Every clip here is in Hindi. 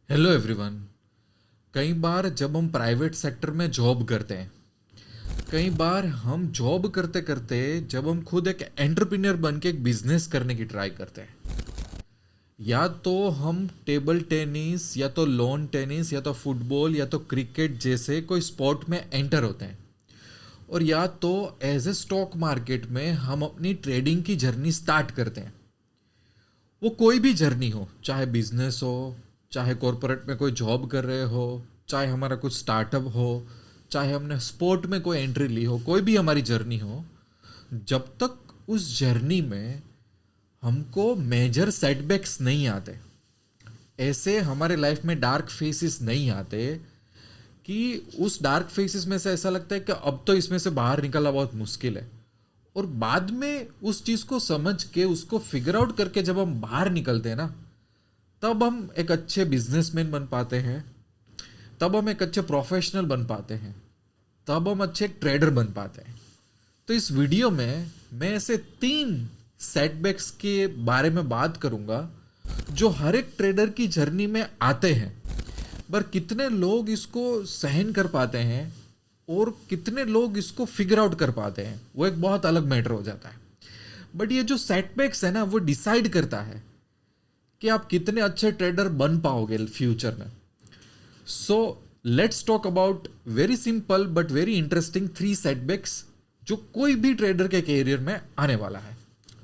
Hello everyone. कई बार जब हम प्राइवेट सेक्टर में जॉब करते हैं, कई बार हम जॉब करते करते जब हम खुद एक एंटरप्रेन्योर बन के एक बिजनेस करने की ट्राई करते हैं, या तो हम टेबल टेनिस या तो लॉन टेनिस या तो फुटबॉल या तो क्रिकेट जैसे कोई स्पोर्ट में एंटर होते हैं, और या तो एज ए स्टॉक मार्केट में हम अपनी ट्रेडिंग की जर्नी स्टार्ट करते हैं। वो कोई भी जर्नी हो, चाहे बिजनेस हो, चाहे कॉरपोरेट में कोई जॉब कर रहे हो, चाहे हमारा कुछ स्टार्टअप हो, चाहे हमने स्पोर्ट में कोई एंट्री ली हो, कोई भी हमारी जर्नी हो, जब तक उस जर्नी में हमको मेजर सेटबैक्स नहीं आते, ऐसे हमारे लाइफ में डार्क फेसेस नहीं आते कि उस डार्क फेसेस में से ऐसा लगता है कि अब तो इसमें से बाहर निकलना बहुत मुश्किल है, और बाद में उस चीज को समझ के उसको फिगर आउट करके जब हम बाहर निकलते हैं ना, तब हम एक अच्छे बिजनेसमैन बन पाते हैं, तब हम एक अच्छे प्रोफेशनल बन पाते हैं, तब हम अच्छे ट्रेडर बन पाते हैं। तो इस वीडियो में मैं ऐसे 3 सेटबैक्स के बारे में बात करूंगा जो हर एक ट्रेडर की जर्नी में आते हैं, पर कितने लोग इसको सहन कर पाते हैं और कितने लोग इसको फिगर आउट कर पाते हैं, वो एक बहुत अलग मैटर हो जाता है। बट ये जो सेटबैक्स है ना, वो डिसाइड करता है कि आप कितने अच्छे ट्रेडर बन पाओगे फ्यूचर में। So let's talk about very simple but very interesting 3 setbacks जो कोई भी ट्रेडर के कैरियर में आने वाला है।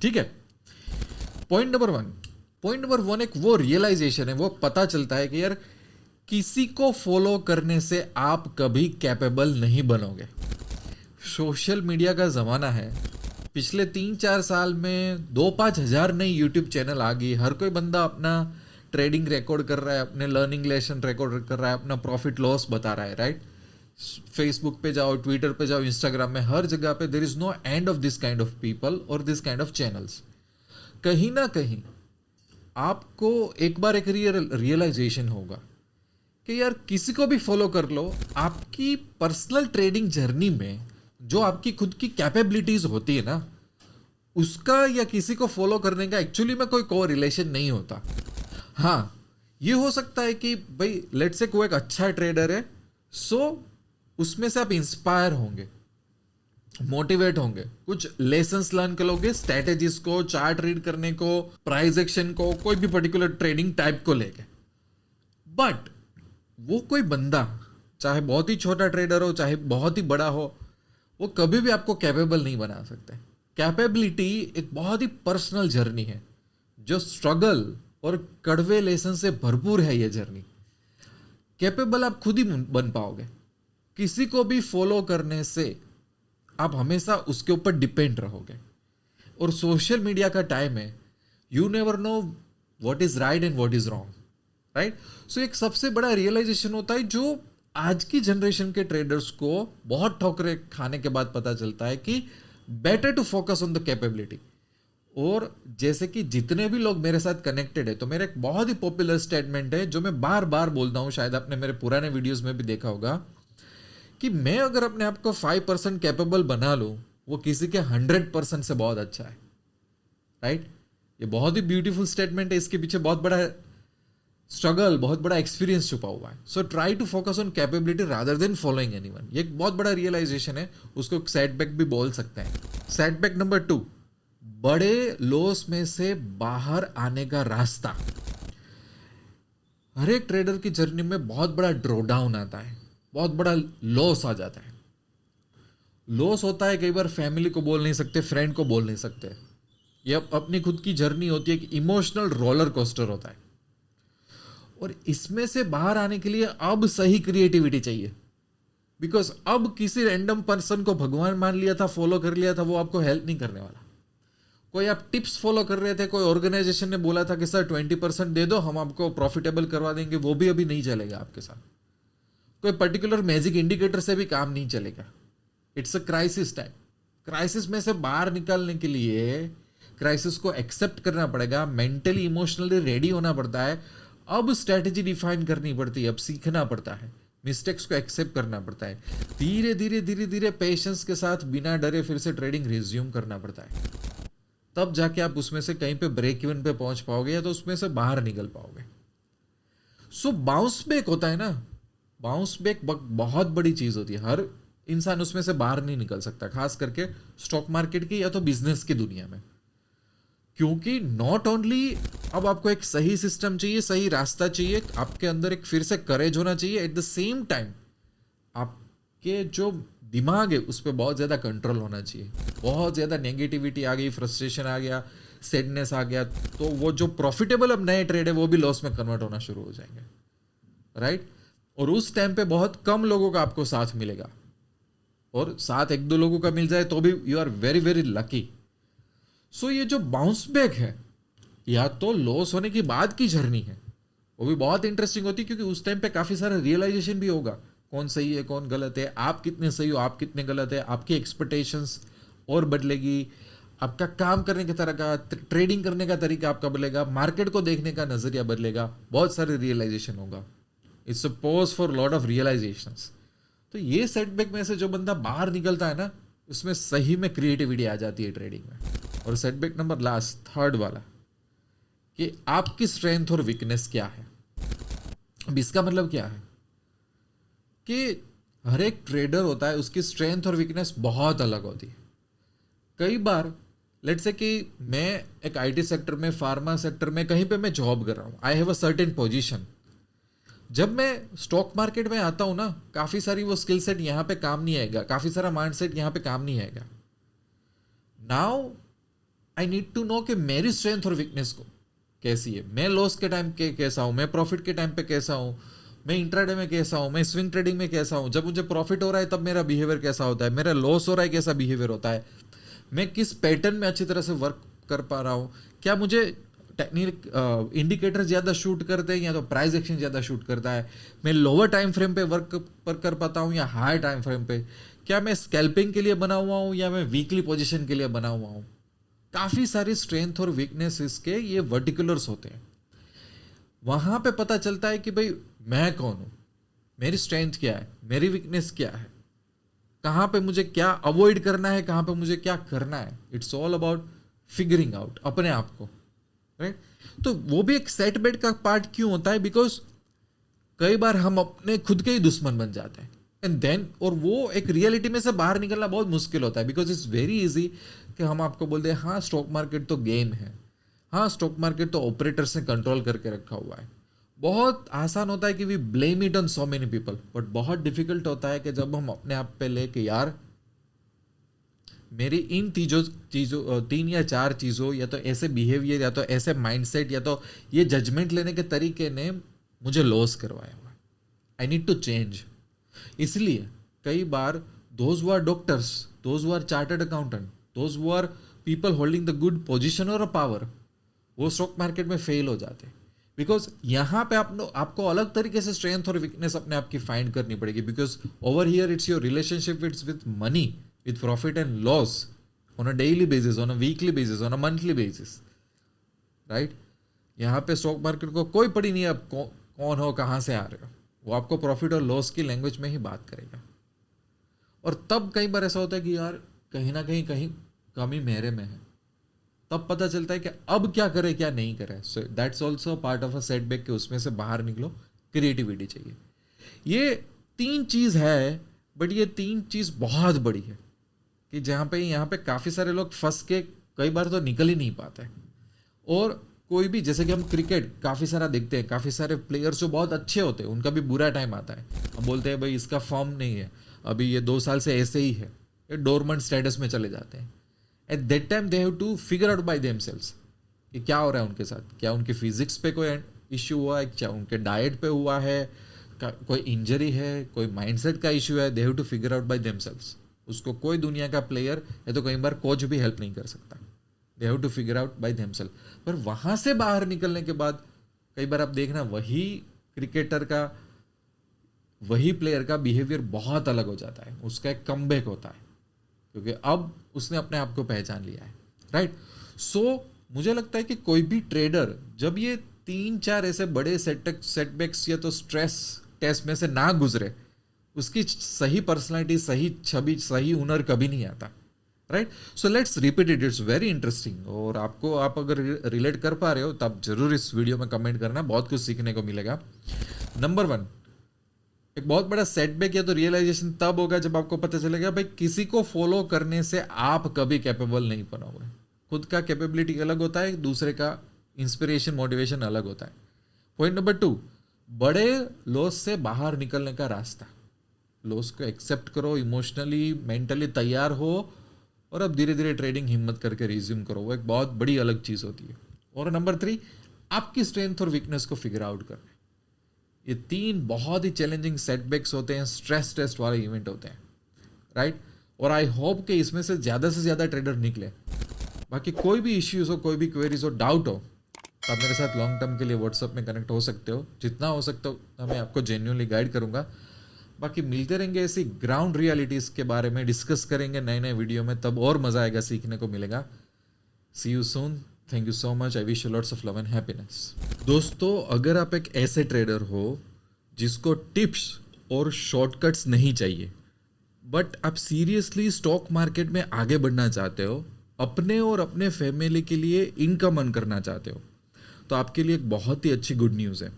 ठीक है। पॉइंट नंबर वन एक वो रियलाइजेशन है, वो पता चलता है कि यार किसी को फॉलो करने से आप कभी कैपेबल नहीं बनोगे। सोशल मीडिया का ज़माना है। पिछले 3-4 साल में 2-5 हज़ार नई यूट्यूब चैनल आ गई। हर कोई बंदा अपना ट्रेडिंग रिकॉर्ड कर रहा है, अपने लर्निंग लेसन रिकॉर्ड कर रहा है, अपना प्रॉफिट लॉस बता रहा है, राइट। फेसबुक पे जाओ, ट्विटर पे जाओ, इंस्टाग्राम में, हर जगह पे there is no end of this kind of people और दिस काइंड ऑफ चैनल्स। कहीं ना कहीं आपको एक बार एक रियलाइजेशन होगा कि यार किसी को भी फॉलो कर लो, आपकी पर्सनल ट्रेडिंग जर्नी में जो आपकी खुद की कैपेबिलिटीज होती है ना, उसका या किसी को फॉलो करने का एक्चुअली में कोई को रिलेशन नहीं होता। हाँ, ये हो सकता है कि भाई लेट्स से कोई एक अच्छा ट्रेडर है, सो उसमें से आप इंस्पायर होंगे, मोटिवेट होंगे, कुछ लेसन्स लर्न करोगे, स्ट्रेटेजीज को, चार्ट रीड करने को, प्राइस एक्शन को, कोई भी पर्टिकुलर ट्रेडिंग टाइप को लेके। बट वो कोई बंदा, चाहे बहुत ही छोटा ट्रेडर हो चाहे बहुत ही बड़ा हो, वो कभी भी आपको कैपेबल नहीं बना सकते। कैपेबिलिटी एक बहुत ही पर्सनल जर्नी है, जो स्ट्रगल और कड़वे लेसन से भरपूर है ये जर्नी। कैपेबल आप खुद ही बन पाओगे। किसी को भी फॉलो करने से आप हमेशा उसके ऊपर डिपेंड रहोगे। और सोशल मीडिया का टाइम है, you never know what is right and what is wrong, right. So एक सबसे बड़ा रियलाइजेशन होता है जो आज की जनरेशन के ट्रेडर्स को बहुत ठोकरे खाने के बाद पता चलता है कि better to focus on the capability. और जैसे कि जितने भी लोग मेरे साथ कनेक्टेड है, तो मेरा एक बहुत ही पॉपुलर स्टेटमेंट है जो मैं बार बार बोलता हूं, शायद आपने मेरे पुराने वीडियोस में भी देखा होगा, कि मैं अगर अपने आप को 5% कैपेबल बना लूं, वो किसी के 100% से बहुत अच्छा है, राइट। ये बहुत ही ब्यूटीफुल स्टेटमेंट है, इसके पीछे बहुत बड़ा स्ट्रगल, बहुत बड़ा एक्सपीरियंस छुपा हुआ है। So try to focus on capability rather than following anyone. ये एक बहुत बड़ा रियलाइजेशन है, उसको सेटबैक भी बोल सकते हैं। सेटबैक नंबर 2, बड़े लॉस में से बाहर आने का रास्ता। हर एक ट्रेडर की जर्नी में बहुत बड़ा ड्रॉडाउन आता है, बहुत बड़ा लॉस आ जाता है। लॉस होता है, कई बार फैमिली को बोल नहीं सकते, फ्रेंड को बोल नहीं सकते। यह अपनी खुद की जर्नी होती है कि इमोशनल रोलर कोस्टर होता है। और इसमें से बाहर आने के लिए अब सही क्रिएटिविटी चाहिए, बिकॉज अब किसी रैंडम पर्सन को भगवान मान लिया था, फॉलो कर लिया था, वो आपको हेल्प नहीं करने वाला। कोई आप टिप्स फॉलो कर रहे थे, कोई ऑर्गेनाइजेशन ने बोला था कि सर 20% दे दो, हम आपको प्रॉफिटेबल करवा देंगे, वो भी अभी नहीं चलेगा आपके साथ। कोई पर्टिकुलर मैजिक इंडिकेटर से भी काम नहीं चलेगा। It's a crisis time. Crisis में से बाहर निकालने के लिए क्राइसिस को एक्सेप्ट करना पड़ेगा, मेंटली इमोशनली रेडी होना पड़ता है। अब स्ट्रेटेजी डिफाइन करनी पड़ती है, अब सीखना पड़ता है, मिस्टेक्स को एक्सेप्ट करना पड़ता है, धीरे धीरे धीरे धीरे पेशेंस के साथ बिना डरे फिर से ट्रेडिंग रिज्यूम करना पड़ता है। तब जाके आप उसमें से कहीं पे ब्रेक इवन पे पहुंच पाओगे, या तो उसमें से बाहर निकल पाओगे। सो बाउंस बैक होता है ना, बाउंस बैक बहुत बड़ी चीज होती है, हर इंसान उसमें से बाहर नहीं निकल सकता, खास करके स्टॉक मार्केट की या तो बिजनेस की दुनिया में। क्योंकि नॉट ओनली अब आपको एक सही सिस्टम चाहिए, सही रास्ता चाहिए, आपके अंदर एक फिर से करेज होना चाहिए, एट द सेम टाइम आपके जो दिमाग है उस पर बहुत ज़्यादा कंट्रोल होना चाहिए। बहुत ज़्यादा नेगेटिविटी आ गई, फ्रस्ट्रेशन आ गया, सैडनेस आ गया, तो वो जो प्रॉफिटेबल अब नए ट्रेड है वो भी लॉस में कन्वर्ट होना शुरू हो जाएंगे, राइट। और उस टाइम पे बहुत कम लोगों का आपको साथ मिलेगा, और साथ एक दो लोगों का मिल जाए तो भी you are very very lucky. So ये जो बाउंस बैक है या तो लॉस होने की बाद की जर्नी है, वो भी बहुत इंटरेस्टिंग होती है, क्योंकि उस टाइम पे काफी सारा रियलाइजेशन भी होगा, कौन सही है कौन गलत है, आप कितने सही हो आप कितने गलत है, आपकी एक्सपेक्टेशंस और बदलेगी, आपका काम करने के तरह का, ट्रेडिंग करने का तरीका आपका बदलेगा, मार्केट को देखने का नजरिया बदलेगा, बहुत सारे रियलाइजेशन होगा। It's a pause for lot of realisations. तो ये सेटबैक में से जो बंदा बाहर निकलता है ना, उसमें सही में क्रिएटिविटी आ जाती है ट्रेडिंग में। और सेटबैक नंबर लास्ट, थर्ड वाला, कि आपकी स्ट्रेंथ और वीकनेस क्या है। अब इसका मतलब क्या है कि हर एक ट्रेडर होता है, उसकी स्ट्रेंथ और वीकनेस बहुत अलग होती है। कई बार लेट्स से कि मैं एक आईटी सेक्टर में, फार्मा सेक्टर में, कहीं पे मैं जॉब कर रहा हूं, I have a certain position. जब मैं स्टॉक मार्केट में आता हूं ना, काफी सारी वो स्किल सेट यहां पे काम नहीं आएगा, काफी सारा माइंड सेट यहां पे काम नहीं आएगा। Now I need to know कि मेरी स्ट्रेंथ और वीकनेस को कैसी है, मैं लॉस के टाइम के कैसा हूं, मैं प्रॉफिट के टाइम पे कैसा हूं, मैं इंट्राडे में कैसा हूं, मैं स्विंग ट्रेडिंग में कैसा हूं, जब मुझे प्रॉफिट हो रहा है तब मेरा बिहेवियर कैसा होता है, मेरा लॉस हो रहा है कैसा बिहेवियर होता है, मैं किस पैटर्न में अच्छी तरह से वर्क कर पा रहा हूं, क्या मुझे टेक्निकल इंडिकेटर ज़्यादा शूट करते हैं या तो प्राइस एक्शन ज़्यादा शूट करता है, मैं लोअर टाइम फ्रेम पे वर्क पर कर पाता हूँ या हाई टाइम फ्रेम पे, क्या मैं स्कैल्पिंग के लिए बना हुआ हूँ या मैं वीकली पोजीशन के लिए बना हुआ हूँ। काफ़ी सारी स्ट्रेंथ और वीकनेस इसके ये वर्टिकुलर्स होते हैं। वहाँ पे पता चलता है कि भाई मैं कौन हूँ, मेरी स्ट्रेंथ क्या है, मेरी वीकनेस क्या है, कहाँ पे मुझे क्या अवॉइड करना है, कहाँ पे मुझे क्या करना है। It's all about figuring out अपने आप को, राइट। तो वो भी एक सेटबैक का पार्ट क्यों होता है, बिकॉज कई बार हम अपने खुद के ही दुश्मन बन जाते हैं, एंड देन और वो एक रियलिटी में से बाहर निकलना बहुत मुश्किल होता है, बिकॉज इट्स वेरी इजी कि हम आपको बोलते हैं हाँ स्टॉक मार्केट तो गेम है, हाँ स्टॉक मार्केट तो ऑपरेटर्स ने कंट्रोल करके रखा हुआ है। बहुत आसान होता है कि we blame it on so many people, but बहुत डिफिकल्ट होता है कि जब हम अपने आप पे ले कि यार मेरी इन चीज़ों 3 या 4 चीज़ों या तो ऐसे बिहेवियर या तो ऐसे माइंडसेट या तो ये जजमेंट लेने के तरीके ने मुझे लॉस करवाया हुआ है, आई नीड टू चेंज। इसलिए कई बार those who are doctors, those who are chartered accountant, those who are people holding the good position और अ पावर, वो स्टॉक मार्केट में फेल हो जाते हैं। बिकॉज यहाँ पे आपको अलग तरीके से स्ट्रेंथ और वीकनेस अपने आप की फाइंड करनी पड़ेगी, because over here it's your relationship it's with money, with profit and loss on a daily basis, on a weekly basis, on a monthly basis, right? यहाँ पे स्टॉक मार्केट को कोई पड़ी नहीं है आप कौन हो, कहाँ से आ रहे हो, वो आपको प्रॉफिट और लॉस की लैंग्वेज में ही बात करेगा। और तब कई बार ऐसा होता है कि यार कहीं ना कहीं कमी मेरे में है, तब पता चलता है कि अब क्या करे क्या नहीं करे। So that's also part of a setback के उसमें से बाहर निकलो, क्रिएटिविटी चाहिए। ये 3 चीज़ है, बट ये 3 चीज़ बहुत बड़ी है कि जहाँ पे यहाँ पे काफ़ी सारे लोग फंस के कई बार तो निकल ही नहीं पाते। और कोई भी, जैसे कि हम क्रिकेट काफ़ी सारा देखते हैं, काफ़ी सारे प्लेयर्स जो बहुत अच्छे होते हैं उनका भी बुरा टाइम आता है, हम बोलते हैं भाई इसका फॉर्म नहीं है, अभी ये 2 साल से ऐसे ही है, ये डोरमेंट स्टेटस में चले जाते हैं। At that time they have to figure out by themselves कि क्या हो रहा है उनके साथ, क्या उनकी फिजिक्स पे कोई इश्यू हुआ है, क्या उनके डाइट पे हुआ है, कोई इंजरी है, कोई माइंडसेट का इश्यू है, they have to figure out by themselves. उसको कोई दुनिया का प्लेयर या तो कई बार कोच भी हेल्प नहीं कर सकता, they have to figure out by themself. पर वहां से बाहर निकलने के बाद कई बार आप देखना वही क्रिकेटर का, वही प्लेयर का बिहेवियर बहुत अलग हो जाता है, उसका एक कमबैक होता है, क्योंकि अब उसने अपने आप को पहचान लिया है, राइट। सो मुझे लगता है कि कोई भी ट्रेडर जब ये 3-4 ऐसे बड़े सेटबैक्स या तो स्ट्रेस टेस्ट में से ना गुजरे, उसकी सही पर्सनालिटी, सही छवि, सही हुनर कभी नहीं आता, right. So let's repeat it, it's very interesting. और आप अगर रिलेट कर पा रहे हो तब जरूर इस वीडियो में कमेंट करना, बहुत कुछ सीखने को मिलेगा। नंबर 1, एक बहुत बड़ा सेटबैक या तो रियलाइजेशन तब होगा जब आपको पता चलेगा भाई किसी को फॉलो करने से आप कभी कैपेबल नहीं बनोगे। खुद का कैपेबिलिटी अलग होता है, दूसरे का इंस्पिरेशन मोटिवेशन अलग होता है। पॉइंट नंबर 2, बड़े लॉस से बाहर निकलने का रास्ता। लॉस को एक्सेप्ट करो, इमोशनली मेंटली तैयार हो, और अब धीरे धीरे ट्रेडिंग हिम्मत करके रिज्यूम करो। वो एक बहुत बड़ी अलग चीज होती है। और नंबर 3, आपकी स्ट्रेंथ और वीकनेस को फिगर आउट करना। ये 3 बहुत ही चैलेंजिंग सेटबैक्स होते हैं, स्ट्रेस टेस्ट वाले इवेंट होते हैं, राइट। और आई होप कि इसमें से ज्यादा ट्रेडर निकले। बाकी कोई भी इश्यूज हो, कोई भी क्वेरीज हो, डाउट हो, तो आप मेरे साथ लॉन्ग टर्म के लिए व्हाट्सएप में कनेक्ट हो सकते हो। जितना हो सकता हो मैं आपको जेन्युइनली गाइड करूंगा। बाकी मिलते रहेंगे ऐसी ग्राउंड रियलिटीज के बारे में, डिस्कस करेंगे नए नए वीडियो में, तब और मजा आएगा, सीखने को मिलेगा। See you soon, thank you so much, I wish you lots of love and happiness. दोस्तों, अगर आप एक ऐसे ट्रेडर हो जिसको टिप्स और शॉर्टकट्स नहीं चाहिए, बट आप सीरियसली स्टॉक मार्केट में आगे बढ़ना चाहते हो, अपने और अपने फैमिली के लिए इनकम अर्न करना चाहते हो, तो आपके लिए एक बहुत ही अच्छी गुड न्यूज़ है।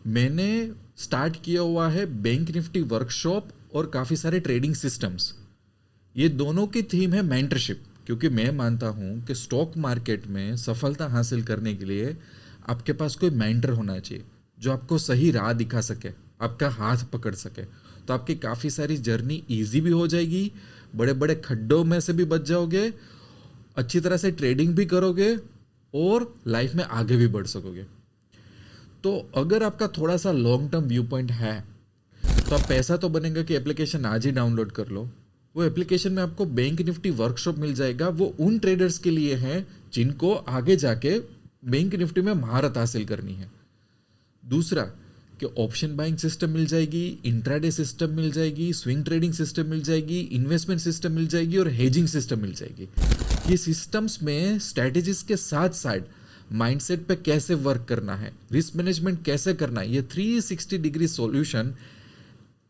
मैंने स्टार्ट किया हुआ है बैंक निफ्टी वर्कशॉप और काफ़ी सारे ट्रेडिंग सिस्टम्स। ये दोनों की थीम है मेंटरशिप, क्योंकि मैं मानता हूं कि स्टॉक मार्केट में सफलता हासिल करने के लिए आपके पास कोई मेंटर होना चाहिए जो आपको सही राह दिखा सके, आपका हाथ पकड़ सके। तो आपकी काफ़ी सारी जर्नी ईजी भी हो जाएगी, बड़े बड़े खड्डों में से भी बच जाओगे, अच्छी तरह से ट्रेडिंग भी करोगे और लाइफ में आगे भी बढ़ सकोगे। तो अगर आपका थोड़ा सा लॉन्ग टर्म व्यू पॉइंट है, तो आप पैसा तो बनेगा कि एप्लीकेशन आज ही डाउनलोड कर लो। वो एप्लीकेशन में आपको बैंक निफ्टी वर्कशॉप मिल जाएगा। वो उन ट्रेडर्स के लिए है जिनको आगे जाके बैंक निफ्टी में महारत हासिल करनी है। दूसरा कि ऑप्शन बाइंग सिस्टम मिल जाएगी, इंट्राडे सिस्टम मिल जाएगी, स्विंग ट्रेडिंग सिस्टम मिल जाएगी, इन्वेस्टमेंट सिस्टम मिल जाएगी और हेजिंग सिस्टम मिल जाएगी। ये सिस्टम्स में स्ट्रैटेजीज के साथ साथ माइंडसेट पे कैसे वर्क करना है, रिस्क मैनेजमेंट कैसे करना है, ये 360 degree solution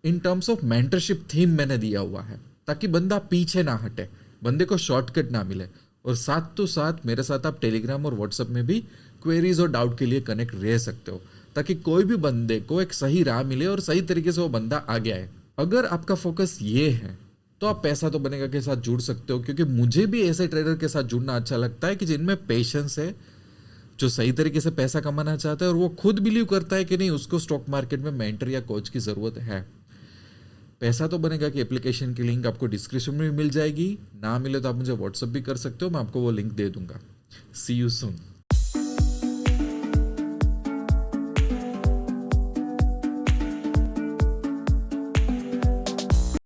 in terms of mentorship theme मैंने दिया हुआ है, ताकि बंदा पीछे ना हटे, बंदे को शॉर्टकट ना मिले। और साथ तो साथ मेरे साथ आप टेलीग्राम और व्हाट्सएप में भी क्वेरीज और डाउट के लिए कनेक्ट रह सकते हो, ताकि कोई भी बंदे को एक सही राह मिले और सही तरीके से वो बंदा आगे आए। अगर आपका फोकस ये है तो आप पैसा तो बनेगा के साथ जुड़ सकते हो, क्योंकि मुझे भी ऐसे ट्रेडर के साथ जुड़ना अच्छा लगता है कि जिनमें पेशेंस है, जो सही तरीके से पैसा कमाना चाहता है और वो खुद बिलीव करता है कि नहीं उसको स्टॉक मार्केट में मेंटर या कोच की जरूरत है। पैसा तो बनेगा कि एप्लीकेशन की लिंक आपको डिस्क्रिप्शन में मिल जाएगी, ना मिले तो आप मुझे व्हाट्सएप भी कर सकते हो, मैं आपको वो लिंक दे दूंगा। सी यू सून।